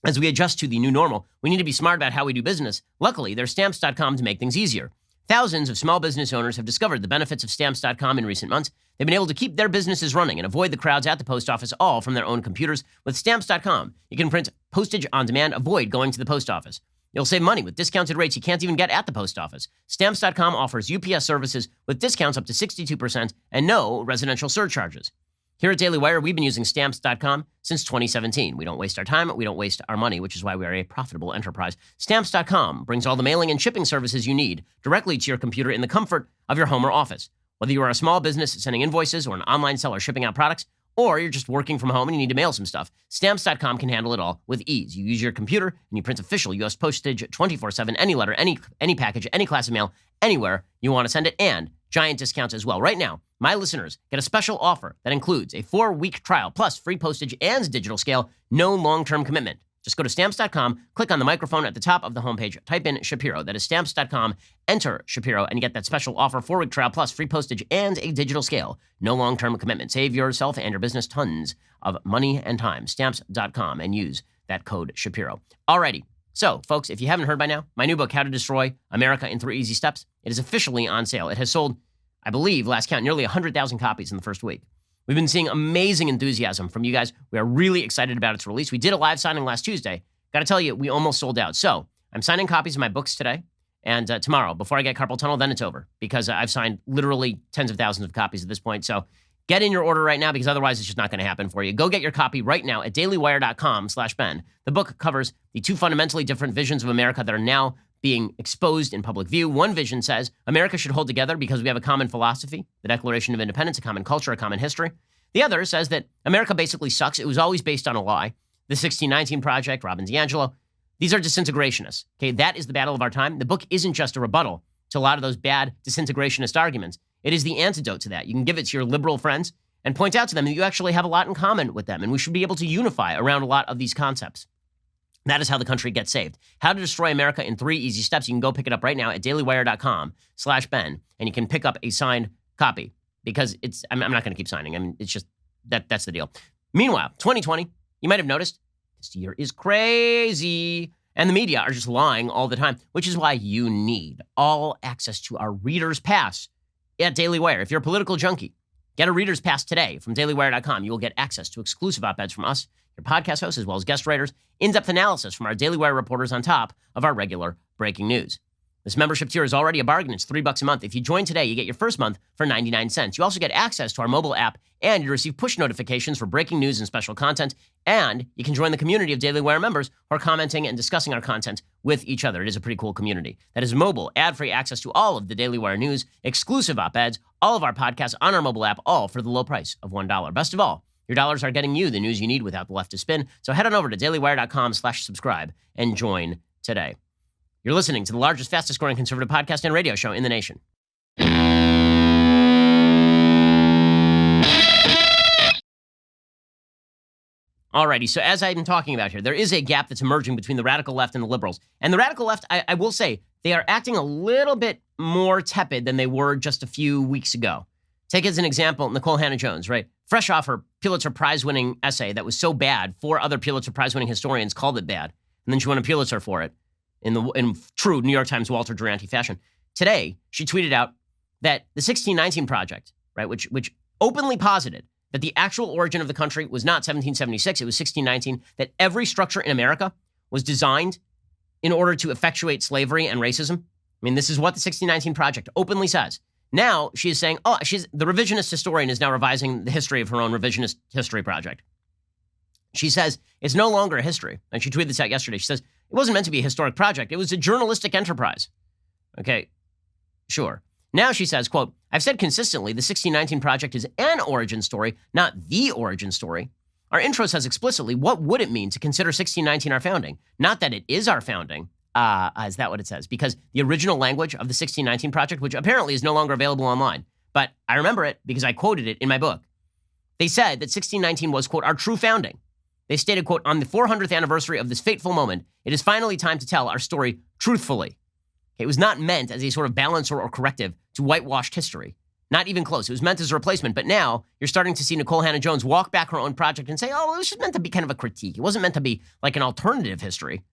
As we adjust to the new normal, we need to be smart about how we do business. Luckily, there's Stamps.com to make things easier. Thousands of small business owners have discovered the benefits of Stamps.com in recent months. They've been able to keep their businesses running and avoid the crowds at the post office, all from their own computers. With Stamps.com, you can print postage on demand, avoid going to the post office. You'll save money with discounted rates you can't even get at the post office. Stamps.com offers UPS services with discounts up to 62% and no residential surcharges. Here at Daily Wire, we've been using Stamps.com since 2017. We don't waste our time, we don't waste our money, which is why we are a profitable enterprise. Stamps.com brings all the mailing and shipping services you need directly to your computer in the comfort of your home or office. Whether you are a small business sending invoices or an online seller shipping out products, or you're just working from home and you need to mail some stuff, Stamps.com can handle it all with ease. You use your computer and you print official U.S. postage 24/7, any letter, any package, any class of mail, anywhere you want to send it, and giant discounts as well. Right now, my listeners get a special offer that includes a 4-week trial plus free postage and digital scale, no long-term commitment. Just go to Stamps.com, click on the microphone at the top of the homepage, type in Shapiro. That is Stamps.com, enter Shapiro, and you get that special offer, 4-week trial plus free postage and a digital scale. No long-term commitment. Save yourself and your business tons of money and time. Stamps.com, and use that code Shapiro. Alrighty. So, folks, if you haven't heard by now, my new book, How to Destroy America in 3 Easy Steps, it is officially on sale. It has sold, I believe, last count, nearly 100,000 copies in the first week. We've been seeing amazing enthusiasm from you guys. We are really excited about its release. We did a live signing last Tuesday. Got to tell you, we almost sold out. So I'm signing copies of my books today and tomorrow. Before I get carpal tunnel, then it's over because I've signed literally tens of thousands of copies at this point. So get in your order right now because otherwise it's just not going to happen for you. Go get your copy right now at dailywire.com/Ben. The book covers the two fundamentally different visions of America that are now being exposed in public view. One vision says America should hold together because we have a common philosophy, the Declaration of Independence, a common culture, a common history. The other says that America basically sucks. It was always based on a lie. The 1619 Project, Robin DiAngelo, these are disintegrationists. Okay, that is the battle of our time. The book isn't just a rebuttal to a lot of those bad disintegrationist arguments. It is the antidote to that. You can give it to your liberal friends and point out to them that you actually have a lot in common with them, and we should be able to unify around a lot of these concepts. That is how the country gets saved. How to Destroy America in 3 Easy Steps. You can go pick it up right now at dailywire.com/Ben, and you can pick up a signed copy because I'm not going to keep signing. I mean, it's just that's the deal. Meanwhile, 2020, you might have noticed this year is crazy, and the media are just lying all the time, which is why you need all access to our Reader's Pass at Daily Wire. If you're a political junkie, get a Reader's Pass today from dailywire.com. You will get access to exclusive op-eds from us, your podcast hosts, as well as guest writers, in-depth analysis from our Daily Wire reporters on top of our regular breaking news. This membership tier is already a bargain. It's $3 a month. If you join today, you get your first month for 99 cents. You also get access to our mobile app, and you receive push notifications for breaking news and special content. And you can join the community of Daily Wire members who are commenting and discussing our content with each other. It is a pretty cool community. That is mobile, ad-free access to all of the Daily Wire news, exclusive op-eds, all of our podcasts on our mobile app, all for the low price of $1. Best of all, your dollars are getting you the news you need without the leftist spin. So head on over to dailywire.com/subscribe and join today. You're listening to the largest, fastest growing conservative podcast and radio show in the nation. Alrighty, so as I'm talking about here, there is a gap that's emerging between the radical left and the liberals. And the radical left, I will say, they are acting a little bit more tepid than they were just a few weeks ago. Take as an example, Nicole Hannah-Jones, right? Fresh off her Pulitzer Prize-winning essay that was so bad, 4 other Pulitzer Prize-winning historians called it bad, and then she won a Pulitzer for it in true New York Times Walter Duranty fashion. Today, she tweeted out that the 1619 Project, right, which openly posited that the actual origin of the country was not 1776, it was 1619, that every structure in America was designed in order to effectuate slavery and racism. I mean, this is what the 1619 Project openly says. Now she is saying, the revisionist historian is now revising the history of her own revisionist history project. She says it's no longer a history. And she tweeted this out yesterday. She says it wasn't meant to be a historic project. It was a journalistic enterprise. Okay, sure. Now she says, quote, I've said consistently the 1619 Project is an origin story, not the origin story. Our intro says explicitly, what would it mean to consider 1619 our founding? Not that it is our founding. Is that what it says? Because the original language of the 1619 Project, which apparently is no longer available online, but I remember it because I quoted it in my book. They said that 1619 was, quote, our true founding. They stated, quote, on the 400th anniversary of this fateful moment, it is finally time to tell our story truthfully. It was not meant as a sort of balancer or corrective to whitewashed history. Not even close. It was meant as a replacement. But now you're starting to see Nicole Hannah-Jones walk back her own project and say, oh, it was just meant to be kind of a critique. It wasn't meant to be like an alternative history.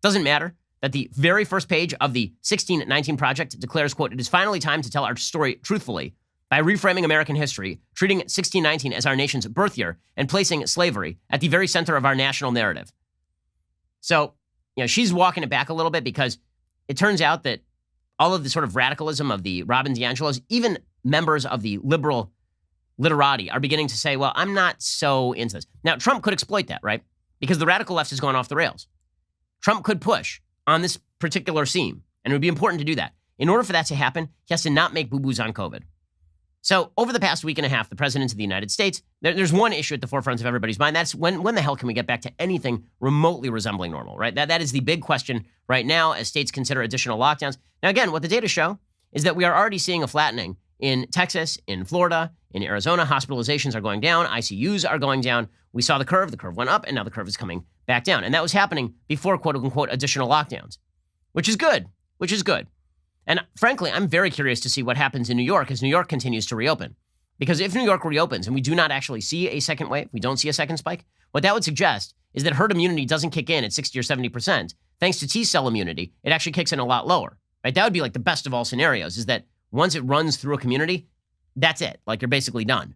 Doesn't matter that the very first page of the 1619 Project declares, quote, it is finally time to tell our story truthfully by reframing American history, treating 1619 as our nation's birth year, and placing slavery at the very center of our national narrative. So, she's walking it back a little bit because it turns out that all of the sort of radicalism of the Robin DiAngelos, even members of the liberal literati are beginning to say, well, I'm not so into this. Now, Trump could exploit that, right? Because the radical left has gone off the rails. Trump could push on this particular seam, and it would be important to do that. In order for that to happen, he has to not make boo-boos on COVID. So over the past week and a half, the president of the United States, there's one issue at the forefront of everybody's mind. That's when the hell can we get back to anything remotely resembling normal, right? That is the big question right now as states consider additional lockdowns. Now, again, what the data show is that we are already seeing a flattening in Texas, in Florida, in Arizona. Hospitalizations are going down. ICUs are going down. We saw the curve went up, and now the curve is coming back down. And that was happening before, quote unquote, additional lockdowns, which is good. And frankly, I'm very curious to see what happens in New York as New York continues to reopen. Because if New York reopens and we do not actually see a second wave, we don't see a second spike, what that would suggest is that herd immunity doesn't kick in at 60 or 70%. Thanks to T-cell immunity, it actually kicks in a lot lower, right? That would be like the best of all scenarios, is that once it runs through a community, that's it. Like, you're basically done.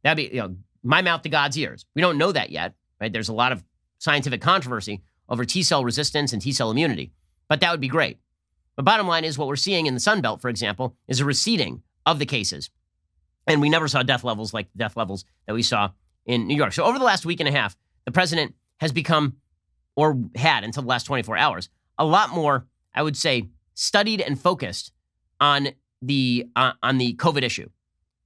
That'd be, my mouth to God's ears. We don't know that yet, right? There's a lot of scientific controversy over T-cell resistance and T-cell immunity, but that would be great. But bottom line is what we're seeing in the Sun Belt, for example, is a receding of the cases. And we never saw death levels like the death levels that we saw in New York. So over the last week and a half, the president has become, or had until the last 24 hours, a lot more, I would say, studied and focused on the COVID issue.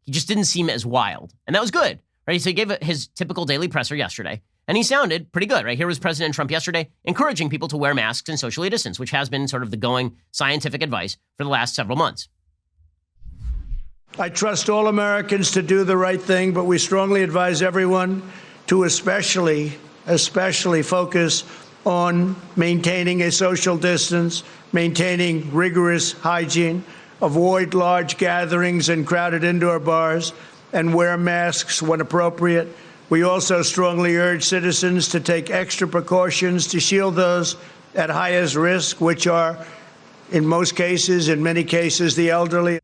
He just didn't seem as wild. And that was good, right? So he gave his typical daily presser yesterday, and he sounded pretty good, right? Here was President Trump yesterday encouraging people to wear masks and socially distance, which has been sort of the going scientific advice for the last several months. I trust all Americans to do the right thing, but we strongly advise everyone to especially focus on maintaining a social distance, maintaining rigorous hygiene, avoid large gatherings and crowded indoor bars, and wear masks when appropriate. We also strongly urge citizens to take extra precautions to shield those at highest risk, which are, in many cases, the elderly.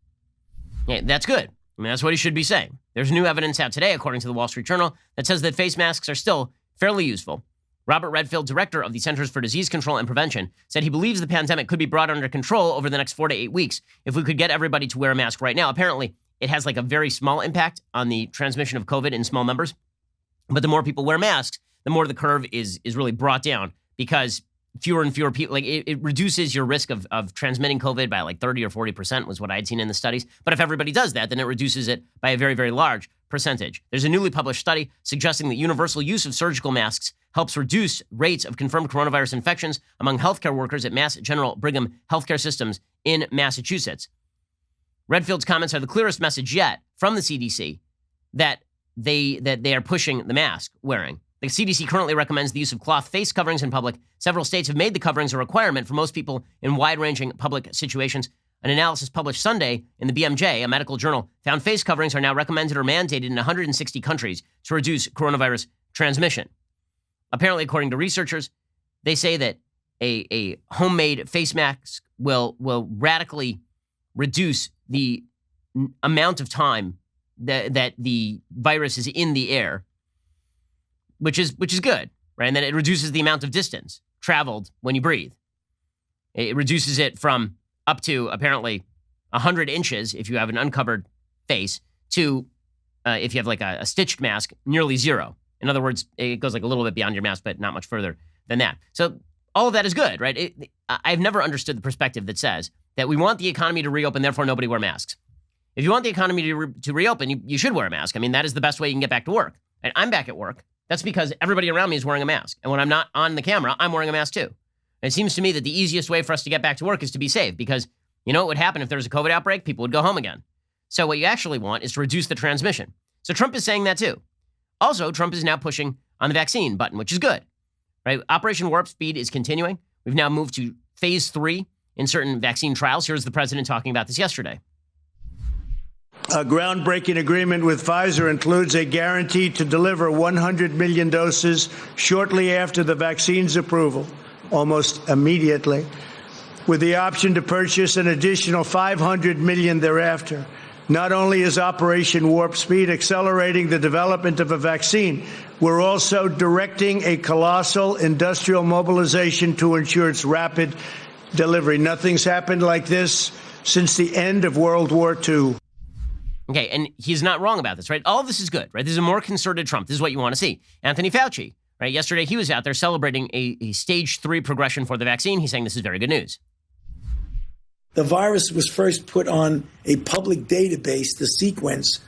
Yeah, that's good. I mean, that's what he should be saying. There's new evidence out today, according to the Wall Street Journal, that says that face masks are still fairly useful. Robert Redfield, director of the Centers for Disease Control and Prevention, said he believes the pandemic could be brought under control over the next 4 to 8 weeks if we could get everybody to wear a mask right now. Apparently, it has like a very small impact on the transmission of COVID in small numbers. But the more people wear masks, the more the curve is really brought down, because fewer and fewer people, like it reduces your risk of transmitting COVID by like 30 or 40% was what I had seen in the studies. But if everybody does that, then it reduces it by a very, very large percentage. There's a newly published study suggesting that universal use of surgical masks helps reduce rates of confirmed coronavirus infections among healthcare workers at Mass General Brigham healthcare systems in Massachusetts. Redfield's comments are the clearest message yet from the CDC that they are pushing the mask wearing. The CDC currently recommends the use of cloth face coverings in public. Several states have made the coverings a requirement for most people in wide-ranging public situations. An analysis published Sunday in the BMJ, a medical journal, found face coverings are now recommended or mandated in 160 countries to reduce coronavirus transmission. Apparently, according to researchers, they say that a homemade face mask will radically reduce the amount of time that the virus is in the air, which is good, right? And then it reduces the amount of distance traveled when you breathe. It reduces it from up to apparently 100 inches if you have an uncovered face to, if you have like a stitched mask, nearly zero. In other words, it goes like a little bit beyond your mask, but not much further than that. So all of that is good, right? I've never understood the perspective that says that we want the economy to reopen, therefore nobody wear masks. If you want the economy to reopen, you should wear a mask. I mean, that is the best way you can get back to work. And I'm back at work. That's because everybody around me is wearing a mask. And when I'm not on the camera, I'm wearing a mask too. And it seems to me that the easiest way for us to get back to work is to be safe, because you know what would happen if there was a COVID outbreak? People would go home again. So what you actually want is to reduce the transmission. So Trump is saying that too. Also, Trump is now pushing on the vaccine button, which is good, right? Operation Warp Speed is continuing. We've now moved to phase 3 in certain vaccine trials. Here's the president talking about this yesterday. A groundbreaking agreement with Pfizer includes a guarantee to deliver 100 million doses shortly after the vaccine's approval, almost immediately, with the option to purchase an additional 500 million thereafter. Not only is Operation Warp Speed accelerating the development of a vaccine, we're also directing a colossal industrial mobilization to ensure its rapid delivery. Nothing's happened like this since the end of World War II. Okay, and he's not wrong about this, right? All of this is good, right? This is a more concerted Trump. This is what you want to see. Anthony Fauci, right? Yesterday, he was out there celebrating a stage 3 progression for the vaccine. He's saying this is very good news. The virus was first put on a public database, the sequence,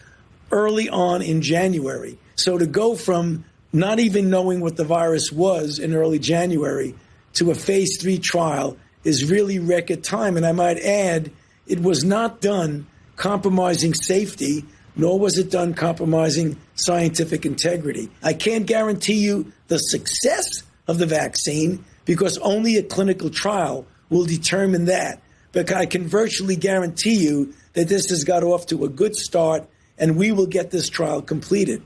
early on in January. So to go from not even knowing what the virus was in early January to a phase 3 trial is really record time. And I might add, it was not done compromising safety, nor was it done compromising scientific integrity. I can't guarantee you the success of the vaccine because only a clinical trial will determine that. But I can virtually guarantee you that this has got off to a good start and we will get this trial completed.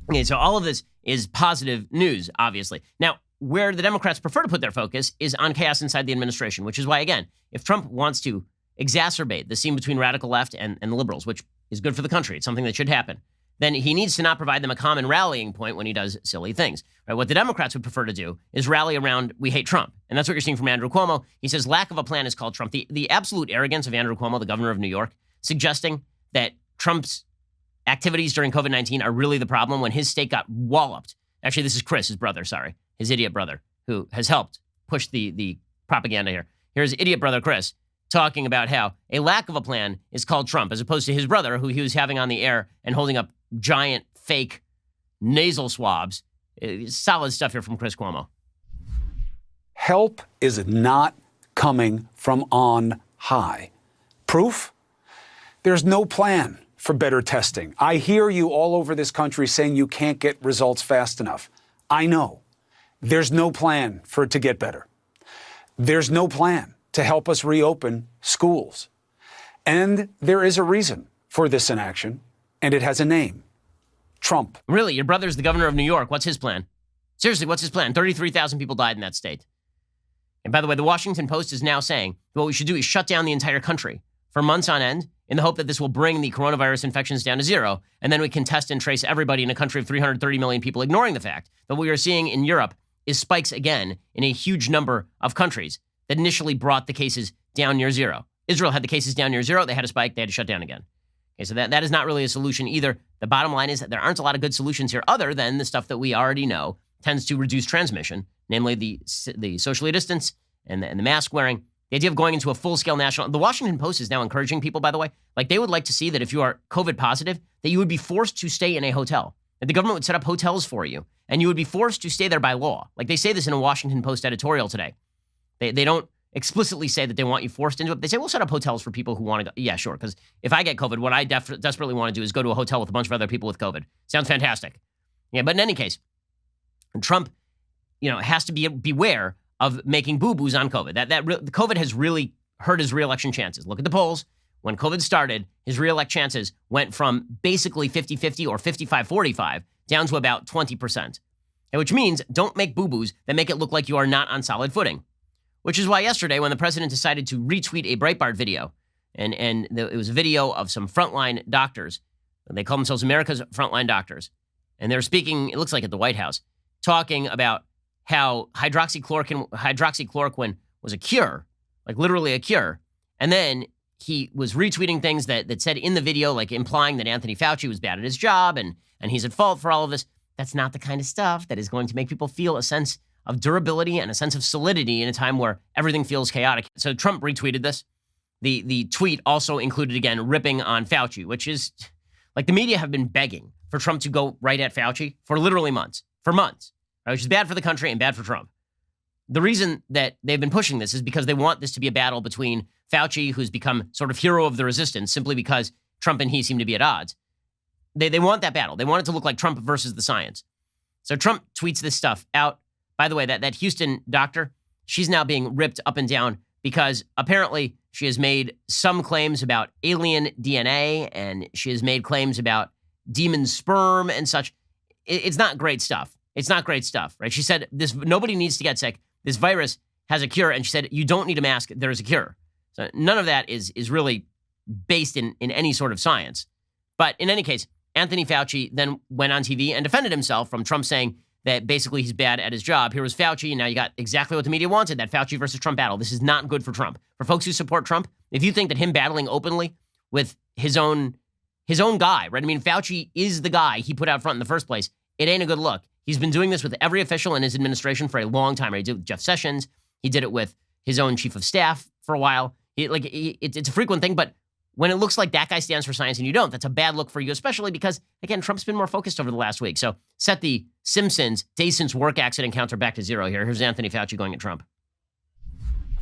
Okay, so all of this is positive news, obviously. Now, where the Democrats prefer to put their focus is on chaos inside the administration, which is why, again, if Trump wants to exacerbate the scene between radical left and the liberals, which is good for the country, it's something that should happen, then he needs to not provide them a common rallying point when he does silly things. Right? What the Democrats would prefer to do is rally around, we hate Trump. And that's what you're seeing from Andrew Cuomo. He says lack of a plan is called Trump. The absolute arrogance of Andrew Cuomo, the governor of New York, suggesting that Trump's activities during COVID-19 are really the problem when his state got walloped. Actually, this is Chris, his brother, his idiot brother, who has helped push the propaganda here. Here's idiot brother Chris talking about how a lack of a plan is called Trump, as opposed to his brother, who he was having on the air and holding up giant fake nasal swabs. Solid stuff here from Chris Cuomo. Help is not coming from on high. Proof? There's no plan for better testing. I hear you all over this country saying you can't get results fast enough. I know. There's no plan for it to get better. There's no plan to help us reopen schools. And there is a reason for this inaction, and it has a name. Trump. Really? Your brother's the governor of New York. What's his plan? Seriously, what's his plan? 33,000 people died in that state. And by the way, the Washington Post is now saying what we should do is shut down the entire country for months on end in the hope that this will bring the coronavirus infections down to zero, and then we can test and trace everybody in a country of 330 million people, ignoring the fact that what we are seeing in Europe is spikes again in a huge number of countries that initially brought the cases down near zero. Israel had the cases down near zero. They had a spike. They had to shut down again. Okay, so that is not really a solution either. The bottom line is that there aren't a lot of good solutions here other than the stuff that we already know tends to reduce transmission, namely the socially distance and the mask wearing. The idea of going into a full-scale national... The Washington Post is now encouraging people, by the way, like they would like to see that if you are COVID positive, that you would be forced to stay in a hotel. That the government would set up hotels for you, and you would be forced to stay there by law. Like they say this in a Washington Post editorial today. They don't explicitly say that they want you forced into it. They say, we'll set up hotels for people who want to go. Yeah, sure, because if I get COVID, what I desperately want to do is go to a hotel with a bunch of other people with COVID. Sounds fantastic. Yeah, but in any case, And Trump, has to beware of making boo-boos on COVID. The COVID has really hurt his reelection chances. Look at the polls. When COVID started, his reelect chances went from basically 50-50 or 55-45 down to about 20%. Which means don't make boo-boos that make it look like you are not on solid footing. Which is why yesterday, when the president decided to retweet a Breitbart video, it was a video of some frontline doctors. They call themselves America's frontline doctors. And they're speaking, it looks like at the White House, talking about how hydroxychloroquine was a cure, like literally a cure. And then he was retweeting things that said in the video, like implying that Anthony Fauci was bad at his job and he's at fault for all of this. That's not the kind of stuff that is going to make people feel a sense of durability and a sense of solidity in a time where everything feels chaotic. So Trump retweeted this. The tweet also included, again, ripping on Fauci, which is like the media have been begging for Trump to go right at Fauci for literally months, right, which is bad for the country and bad for Trump. The reason that they've been pushing this is because they want this to be a battle between Fauci, who's become sort of hero of the resistance simply because Trump and he seem to be at odds. They want that battle. They want it to look like Trump versus the science. So Trump tweets this stuff out. By the way, that Houston doctor, she's now being ripped up and down because apparently she has made some claims about alien DNA and she has made claims about demon sperm and such. It's not great stuff. It's not great stuff, right? She said nobody needs to get sick. This virus has a cure. And she said, you don't need a mask. There is a cure. So none of that is really based in any sort of science. But in any case, Anthony Fauci then went on TV and defended himself from Trump saying that basically he's bad at his job. Here was Fauci, and now you got exactly what the media wanted, that Fauci versus Trump battle. This is not good for Trump. For folks who support Trump, if you think that him battling openly with his own guy, right? I mean, Fauci is the guy he put out front in the first place. It ain't a good look. He's been doing this with every official in his administration for a long time. He did it with Jeff Sessions. He did it with his own chief of staff for a while. It's a frequent thing, but when it looks like that guy stands for science and you don't, that's a bad look for you, especially because, again, Trump's been more focused over the last week. So set the Simpsons days since work accident counter back to zero here. Here's Anthony Fauci going at Trump.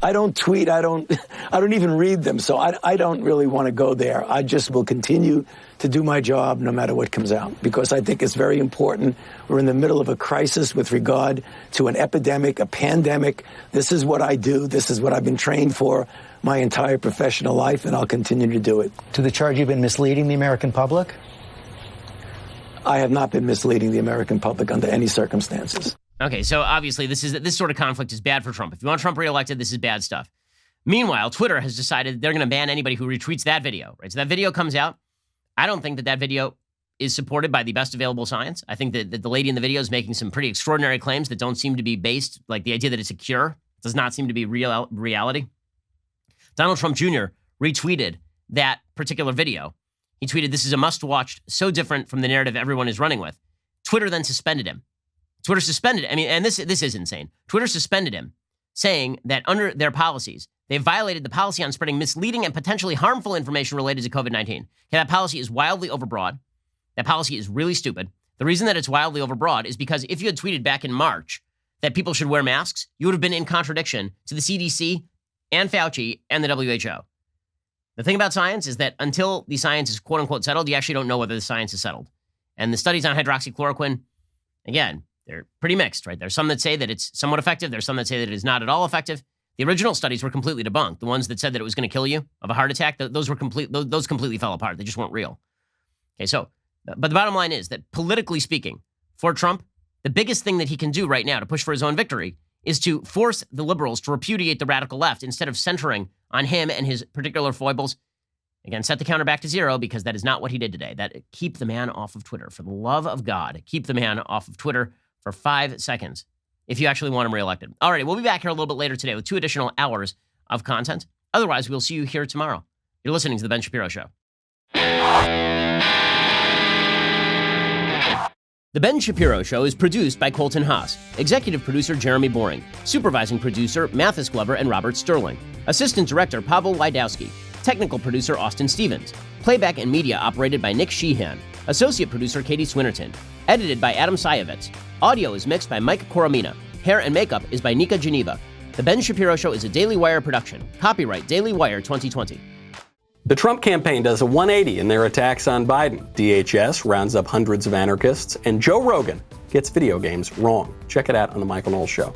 I don't tweet. I don't even read them. So I don't really want to go there. I just will continue to do my job no matter what comes out, because I think it's very important. We're in the middle of a crisis with regard to an epidemic, a pandemic. This is what I do. This is what I've been trained for my entire professional life, and I'll continue to do it. To the charge you've been misleading the American public? I have not been misleading the American public under any circumstances. Okay, so obviously this sort of conflict is bad for Trump. If you want Trump reelected, this is bad stuff. Meanwhile, Twitter has decided they're going to ban anybody who retweets that video, right? So that video comes out. I don't think that video is supported by the best available science. I think that the lady in the video is making some pretty extraordinary claims that don't seem to be based, like the idea that it's a cure does not seem to be reality. Donald Trump Jr. retweeted that particular video. He tweeted, "This is a must-watch, so different from the narrative everyone is running with." Twitter then suspended him. Twitter suspended, and this is insane. Twitter suspended him, saying that under their policies, they violated the policy on spreading misleading and potentially harmful information related to COVID-19. Okay, that policy is wildly overbroad. That policy is really stupid. The reason that it's wildly overbroad is because if you had tweeted back in March that people should wear masks, you would have been in contradiction to the CDC and Fauci and the WHO. The thing about science is that until the science is quote-unquote settled, you actually don't know whether the science is settled. And the studies on hydroxychloroquine, again, they're pretty mixed, right? There's some that say that it's somewhat effective. There's some that say that it is not at all effective. The original studies were completely debunked. The ones that said that it was going to kill you of a heart attack, those completely fell apart. They just weren't real. Okay, so, but the bottom line is that politically speaking, for Trump, the biggest thing that he can do right now to push for his own victory is to force the liberals to repudiate the radical left instead of centering on him and his particular foibles. Again, set the counter back to zero, because that is not what he did today. Keep the man off of Twitter. For the love of God, keep the man off of Twitter for 5 seconds if you actually want him reelected. All right, we'll be back here a little bit later today with 2 additional hours of content. Otherwise, we'll see you here tomorrow. You're listening to The Ben Shapiro Show. The Ben Shapiro Show is produced by Colton Haas, executive producer Jeremy Boring, supervising producer Mathis Glover and Robert Sterling, assistant director Pavel Wydowski, technical producer Austin Stevens, playback and media operated by Nick Sheehan, associate producer Katie Swinnerton, edited by Adam Sayevitz. Audio is mixed by Mike Coromina. Hair and makeup is by Nika Geneva. The Ben Shapiro Show is a Daily Wire production. Copyright Daily Wire 2020. The Trump campaign does a 180 in their attacks on Biden. DHS rounds up hundreds of anarchists, and Joe Rogan gets video games wrong. Check it out on The Michael Knowles Show.